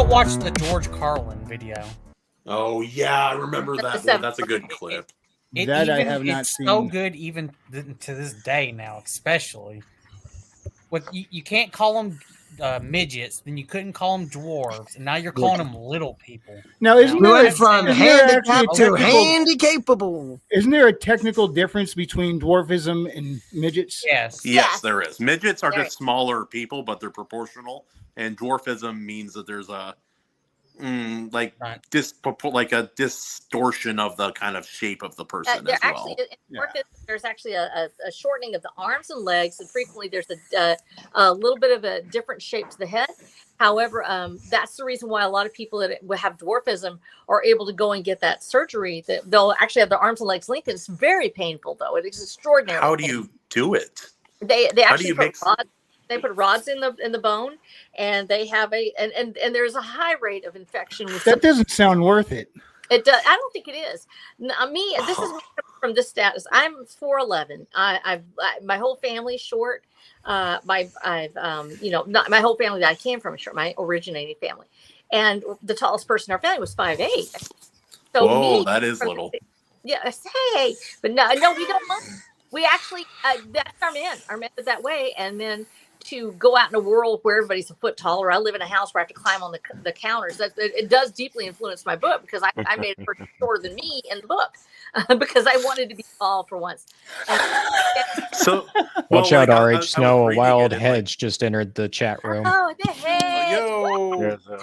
Don't watch the George Carlin video. Oh yeah, I remember that one. That's a good clip. I have not it's seen. so good even to this day now, especially. You can't call them midgets, then you couldn't call them dwarves, and now you're calling them little people. Now, isn't We there went from handicapped to handy-capable. Isn't there a technical difference between dwarfism and midgets? Yes, there is. Midgets are just smaller people, but they're proportional, and dwarfism means that there's a distortion of the kind of shape of the person as well. There's actually a shortening of the arms and legs, and frequently there's a little bit of a different shape to the head. However, that's the reason why a lot of people that have dwarfism are able to go and get that surgery. That they'll actually have their arms and legs lengthened. It's very painful, though. It is extraordinary. How do you do it? They actually put rods. They put rods in the bone, and they have and there's a high rate of infection. That doesn't sound worth it. It does. I don't think it is. This is from this status. I'm 4'11". My whole family's short. Not my whole family that I came from is short. My originating family, and the tallest person in our family was 5'8". So that is little. Yes, hey, but no, we don't. We actually that's our men. Our men is that way, and then to go out in a world where everybody's a foot taller. I live in a house where I have to climb on the counters. It does deeply influence my book because I made a person shorter than me in the book because I wanted to be tall for once. So watch out, RH Snow. A wild hedge just entered the chat room. Oh, the hedge! There's a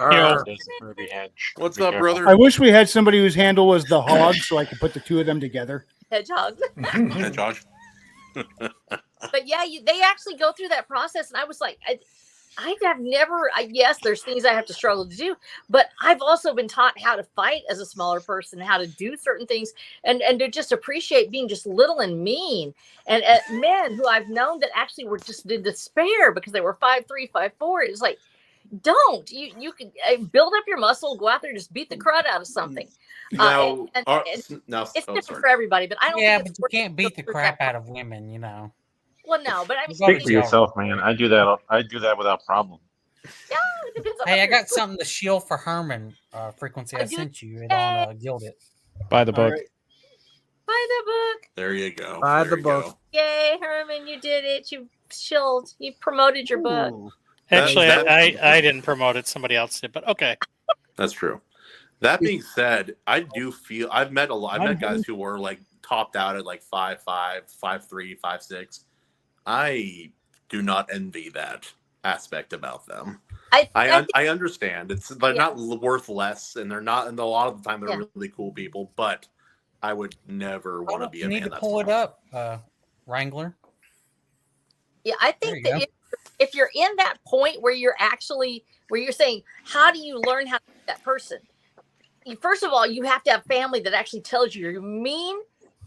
Ruby hedge. What's up, brother? I wish we had somebody whose handle was the hog, so I could put the two of them together. Hedgehog. Hedgehog. But yeah, they actually go through that process, and I was like, I have never. Yes, there's things I have to struggle to do, but I've also been taught how to fight as a smaller person, how to do certain things, and to just appreciate being just little and mean. And men who I've known that actually were just in despair because they were 5'3", 5'4". It's like, don't you can build up your muscle, go out there, and just beat the crud out of something. It's different for everybody, but I don't. Yeah, but you can't beat the crap out of women, you know. Well, no, but I mean, speak for yourself, man. I do that without problem. Yeah, it depends on hey, I got something to shield for Herman frequency. I sent you it on Gilded. Buy the book. Right. Buy the book. There you go. Buy the book. Yay, Herman, you did it. You shilled. You promoted your book. Actually, I didn't promote it. Somebody else did, but okay. That's true. That being said, I do feel I've met guys who were like topped out at like 5'5", 5'3", 5'6". I do not envy that aspect about them. I understand it's not worth less, and they're not. And a lot of the time, they're really cool people. But I would never want to be a man. You need to pull it up, Wrangler. Yeah, I think that if you're in that point where you're saying, how do you learn how to be that person? First of all, you have to have family that actually tells you you're mean,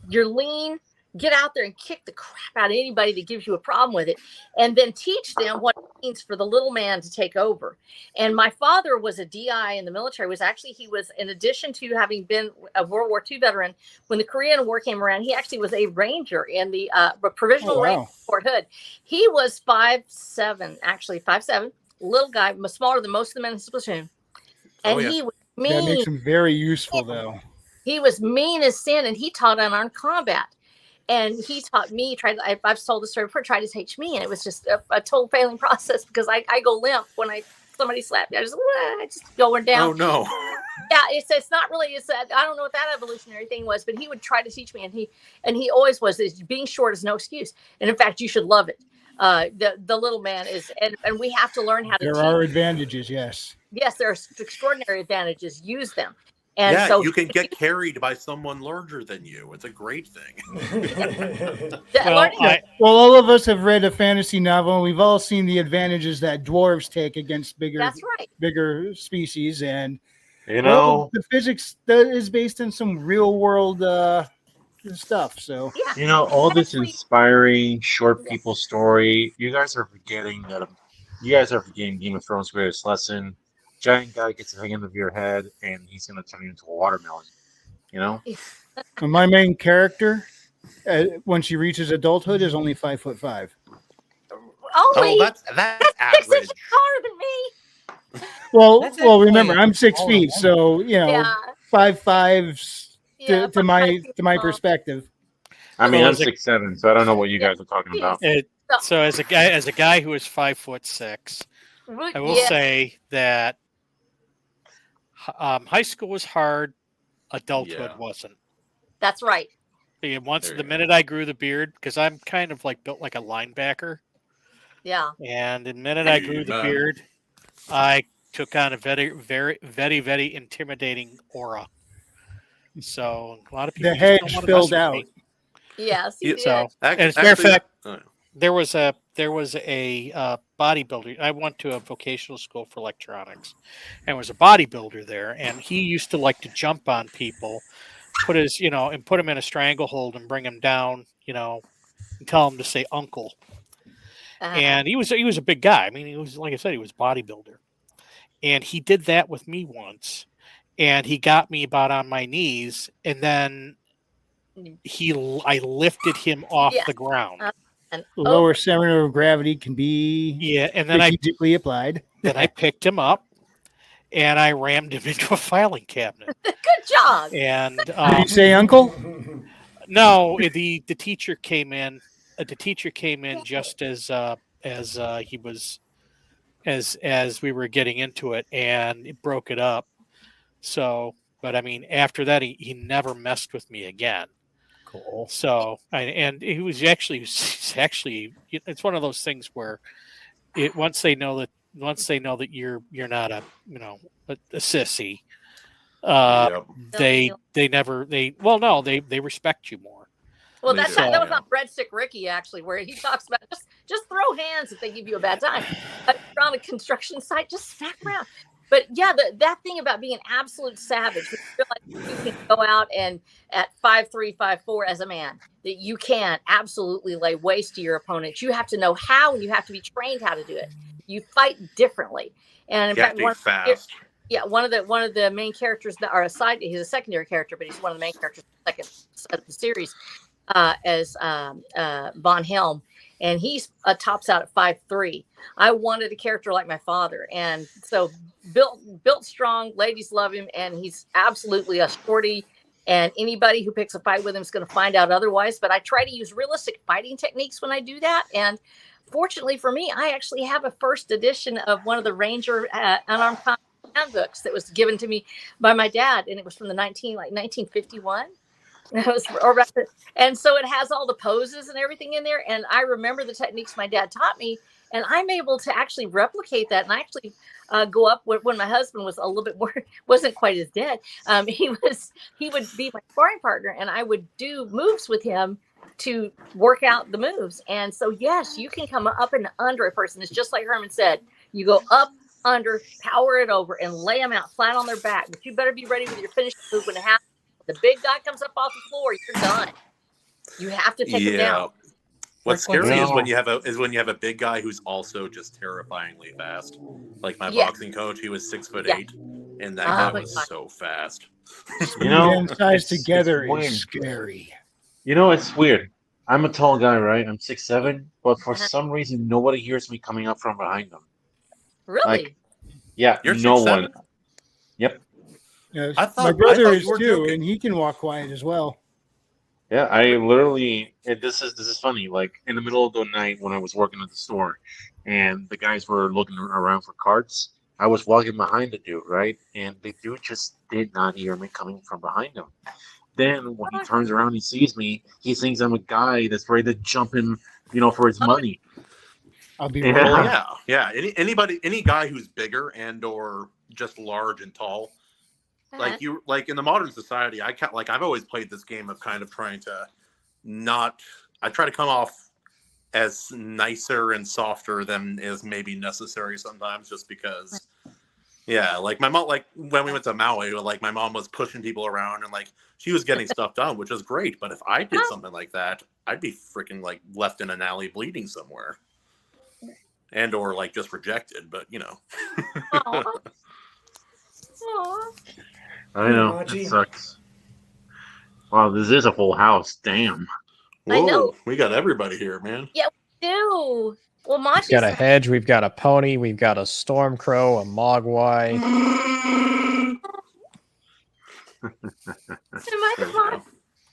you're lean. Get out there and kick the crap out of anybody that gives you a problem with it, and then teach them what it means for the little man to take over. And my father was a DI in the military. He was, in addition to having been a World War II veteran, when the Korean War came around, he actually was a ranger in the provisional ranger Fort Hood. He was 5'7", little guy, smaller than most of the men in his platoon. And he was mean. That makes him very useful, though. He was mean as sin, and he taught unarmed combat. And he taught me, I've told the story before, tried to teach me. And it was just a total failing process because I go limp when somebody slapped me. I just going down. Oh, no. Yeah, it's not really, I don't know what that evolutionary thing was, but he would try to teach me. And he always was, being short is no excuse. And in fact, you should love it. The little man is, and we have to learn how to There are advantages, yes. Yes, there are extraordinary advantages. Use them. And yeah, so you can get carried by someone larger than you. It's a great thing. Well, all of us have read a fantasy novel, and we've all seen the advantages that dwarves take against bigger species. And the physics that is based on some real world stuff. So all this inspiring short people story. You guys are forgetting Game of Thrones' greatest lesson. Giant guy gets the end of your head, and he's going to turn you into a watermelon. And my main character, when she reaches adulthood, is only 5'5". Oh, that's average. 6 inches taller than me. Well, remember, I'm 6 feet, so Yeah. 5'5" Yeah, to my tall. perspective. I mean, So I'm as a- 6'7", so I don't know what you guys are talking about. So as a guy who is 5'6", I will say that high school was hard, adulthood wasn't. That's right. And the minute I grew the beard, because I'm kind of like built like a linebacker. Yeah. And the minute I grew the beard, I took on a very, very, very, very intimidating aura. So a lot of people The hedge filled out. Yes, he did. So, and as a matter of fact, there was a bodybuilder. I went to a vocational school for electronics, and there was a bodybuilder there, and he used to like to jump on people, put him in a stranglehold and bring him down, and tell him to say uncle. And he was a big guy. I mean, he was, like I said, he was a bodybuilder, and he did that with me once, and he got me about on my knees, and then I lifted him off the ground. Lower center of gravity can be and then strategically applied. Then I picked him up and I rammed him into a filing cabinet. Good job. And did you say uncle? No, the teacher came in. The teacher came in just as he was as we were getting into it, and it broke it up. So, but I mean, after that, he never messed with me again. Cool. So, and he was actually, it's one of those things where once they know that you're not a sissy, they respect you more. Well, that was on Breadstick Ricky, actually, where he talks about just throw hands if they give you a bad time. On a construction site, just smack around. But yeah, that thing about being an absolute savage, you feel like you can go out and at 5'3", 5'4" as a man, that you can absolutely lay waste to your opponent. You have to know how, and you have to be trained how to do it. You fight differently, and in fact, one of the main characters that are he's a secondary character, but he's one of the main characters in the second of the series, as Von Helm. And he's tops out at 5'3". I wanted a character like my father, and so built strong. Ladies love him, and he's absolutely a sporty. And anybody who picks a fight with him is going to find out otherwise. But I try to use realistic fighting techniques when I do that. And fortunately for me, I actually have a first edition of one of the Ranger unarmed combat handbooks that was given to me by my dad, and it was from the 1951. And so it has all the poses and everything in there. And I remember the techniques my dad taught me, and I'm able to actually replicate that. And I actually go up when my husband was a little bit more, wasn't quite as dead. He would be my sparring partner, and I would do moves with him to work out the moves. And so, yes, you can come up and under a person. It's just like Herman said, you go up, under, power it over, and lay them out flat on their back. But you better be ready with your finishing move when it happens. The big guy comes up off the floor, you're done. You have to take him down. What's scary is when you have a big guy who's also just terrifyingly fast. Like my boxing coach, he was 6'8", and that guy was so fast. Size together is scary. It's weird. I'm a tall guy, right? I'm 6'7", but for some reason, nobody hears me coming up from behind them. Really? You're no 6'7"? One. Yep. Yes, my brother is too, and he can walk quiet as well. Yeah, I literally. This is funny. Like in the middle of the night when I was working at the store, and the guys were looking around for carts, I was walking behind the dude, right, and the dude just did not hear me coming from behind him. Then when he turns around, he sees me. He thinks I'm a guy that's ready to jump him, for his money. I'll be yeah. Any guy who's bigger and or just large and tall. Like in the modern society, I've always played this game of kind of trying to I try to come off as nicer and softer than is maybe necessary sometimes, just because, like my mom, like when we went to Maui, like my mom was pushing people around and like she was getting stuff done, which was great. But if I did something like that, I'd be freaking like left in an alley bleeding somewhere, and or like just rejected. But I know, it sucks. Wow, this is a full house. Damn. Whoa, I know. We got everybody here, man. Yeah, we do. Well, We've Monty's got a hedge, we've got a pony, we've got a stormcrow, a mogwai.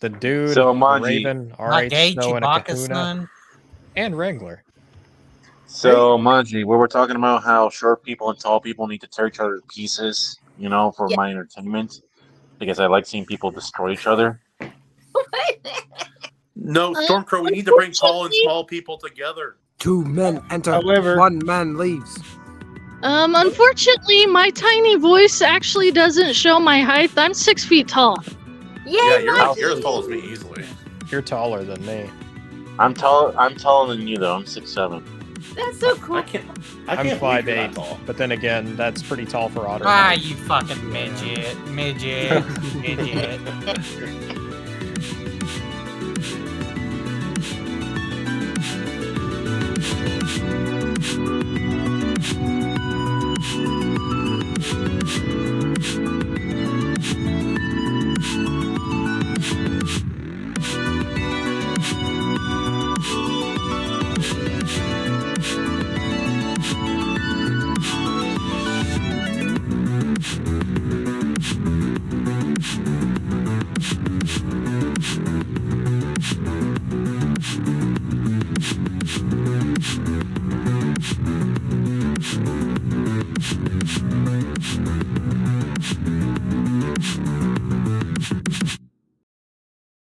The dude, So, the Manji, raven, Not RH, gay, Snow, and a Chewbacca's kahuna, son. and Wrangler. So, Manji, we were talking about how short people and tall people need to tear each other to pieces, for Yeah. my entertainment, because I like seeing people destroy each other. No, Stormcrow, we need to bring tall and small people together. 2 men enter, However- 1 man leaves. Unfortunately, my tiny voice actually doesn't show my height. I'm 6 feet tall. Yay, Yeah, you're Monty! as tall as me easily. You're taller than me. I'm taller than you though. I'm 6'7". That's so cool. I can't. I'm believe you're that 5'8", tall. but then again, that's pretty tall for Otter. Ah, you fucking midget.